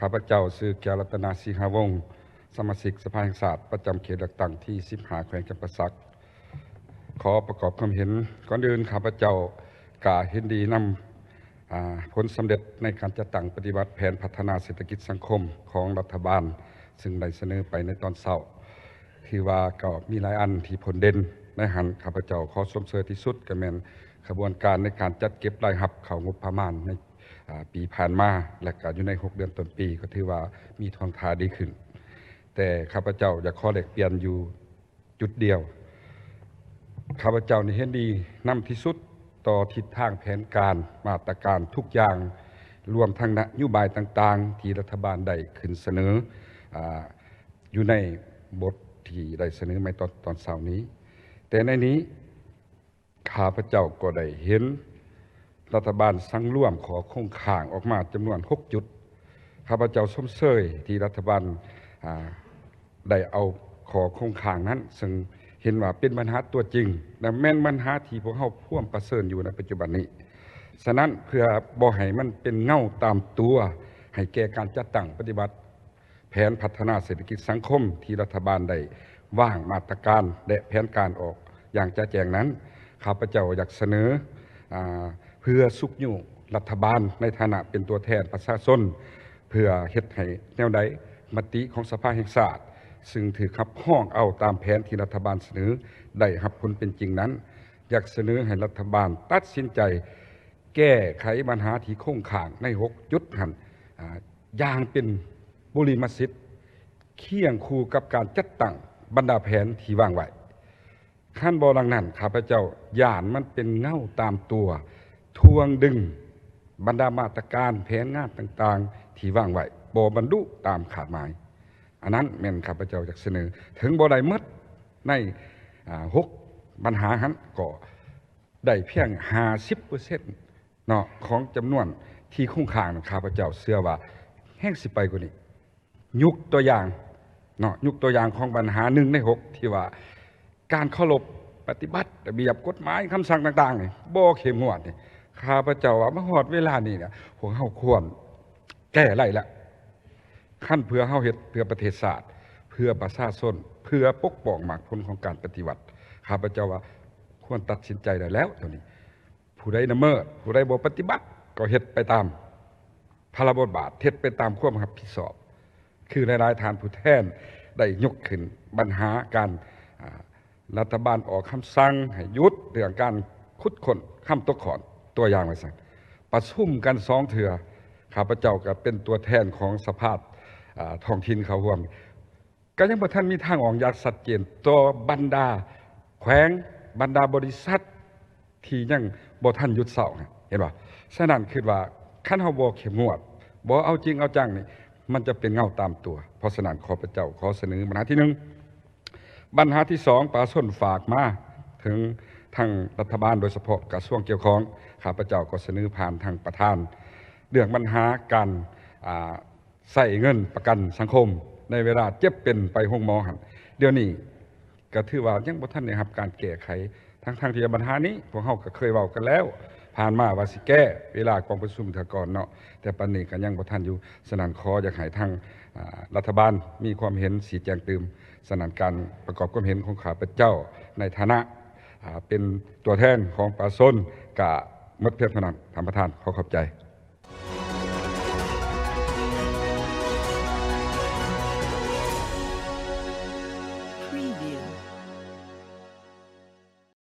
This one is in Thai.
าพเจ้าชื่อแก้วรัตนาสิงหวงศ์สมาชิกสภาแห่งชาติประจำเขตเลือกตั้งที่15แขวงจำปาสักขอประกอบความเห็นก่อนอื่นข้าพเจ้ากาเห็นดีนำผลสำเร็จในการจัดตั้งปฏิบัติแผนพัฒนาเศรษฐกิจสังคมของรัฐบาลซึ่งได้เสนอไปในตอนเช้าคือว่าก็มีหลายอันที่ผลเด่นในหันข้าพเจ้าขอชมเชยที่สุดก็แม่นขบวนการในการจัดเก็บรายรับเข้างบประมาณในปีผ่านมาและก็อยู่ใน6เดือนต้นปีก็ถือว่ามีทางทาดีขึ้นแต่ข้าพเจ้าอยากขอแลกเปลี่ยนอยู่จุดเดียวข้าพเจ้านี่เห็นดีนำที่สุดต่อทิศทางแผนการมาตรการทุกอย่างรวมทั้งนโยบายต่างๆที่รัฐบาลได้ขึ้นเสนออยู่ในบทที่ได้เสนอมาตอนเช้านี้แต่ในนี้ข้าพเจ้าก็ได้เห็นรัฐบาลสั่งร่วมขอโครงข่างออกมาจำนวน6จุดข้าพเจ้าชมเชยที่รัฐบาลได้เอาขอโครงข่างนั้นซึ่งเห็นว่าเป็นปัญหาตัวจริงและแม่นปัญหาที่พวกเขาพ่วงประเสริฐอยู่ในปัจจุบันนี้ฉะนั้นเพื่อบ่ให้มันเป็นเงาตามตัวให้แก่การจัดตั้งปฏิบัติแผนพัฒนาเศรษฐกิจสังคมที่รัฐบาลได้วางมาตรการและแผนการออกอย่างแจ้งนั้นข้าพเจ้าอยากเสนอเพื่อสุขยุรัฐบาลในฐานะเป็นตัวแทนประชาชนเพื่อเฮ็ดให้แนวใดมติของสภาแห่งชาติซึ่งถือขับห้องเอาตามแผนที่รัฐบาลเสนอได้รับผลเป็นจริงนั้นอยากเสนอให้รัฐบาลตัดสินใจแก้ไขปัญหาที่คงค้างใน6จุดหันอย่างเป็นบุริมสิทธิ์เคียงคู่กับการจัดตั้งบรรดาแผนที่วางไว้ขั้นบอลังนั้นข้าพเจ้าย่านมันเป็นเงาตามตัวทวงดึงบรรดามาตรการแผนงานต่างๆที่วางไว้บ่บรรลุตามขาดหมายอันนั้นแม่นข้าพเจ้าอยากเสนอถึงบ่ได้หมดใน6ปัญหาหันก็ได้เพียง 50% เนาะของจำนวนที่คงค้างข้าพเจ้าเชื่อว่าแห้งสิไปกว่านี้ยกตัวอย่างเนาะยกตัวอย่างของปัญหา1ใน6ที่ว่าการเคารพปฏิบัติระเบียบกฎหมายคำสั่งต่างๆนี่บ่เข้มงวดนี่ข้าพเจ้าว่ามาฮอดเวลานี้เนี่ยพวกเฮาควรแก้ไล่ละขั้นเพื่อเฮาเฮ็ดเพื่อประเทศชาติเพื่อประชาชนเพื่อปกป้องมรรคผลของการปฏิบัติข้าพเจ้าว่าควรตัดสินใจได้แล้วเท่านี้ผู้ใดละเมิดผู้ใดบ่ปฏิบัติก็เฮ็ดไปตามพระบทบาทเฮ็ดไปตามความรับผิดชอบคือหลายๆท่านผู้แทนได้ยกขึ้นปัญหาการรัฐบาลออกคำสั่งให้หยุดเรื่องการขุดค้นค้ำตกขอนตัวอย่างไว้สั่นประชุมกัน2เทื่อข้าพเจ้าก็เป็นตัวแทนของสภาท้องถิ่นเขาร่วมก็ยังบ่ทันมีทางออกอย่างชัดเจนต่อบรรดาแขวงบรรดาบริษัทที่ยังบ่ทันหยุดเศร้าเห็นบ่ฉะนั้นคิดว่าคันเฮาบ่เข้มงวดบ่เอาจริงเอาจังนี่มันจะเป็นเงาตามตัวเพราะฉะนั้นข้าพเจ้าขอเสนอปัญหาที่1ปัญหาที่2ประชาชนฝากมาถึงทางรัฐบาลโดยเฉพาะกระทรวงเกี่ยวข้องข้าพเจ้าก็เสนอผ่านทางประธานเรื่องปัญหาการใส่เงินประกันสังคมในเวลาเจ็บเป็นไปโรงหมอหันเดี๋ยวนี้ก็ถือว่ายังบ่ทันได้รับการแก้ไขทั้งที่ปัญหานี้พวกเฮาก็เคยเว้ากันแล้วผ่านมาว่าสิแก้เวลากองประชุมเถื่อก่อนเนาะแต่ปัจจุบันก็ยังบ่ทันอยู่ฉะนั้นขออยากให้ทางรัฐบาลมีความเห็นสีแจงเติมฉะนั้นการประกอบความเห็นของข้าพเจ้าในฐานะเป็นตัวแทนของประชาชนก็หมดเพียงเท่านั้นท่านประธานขอขอบใจ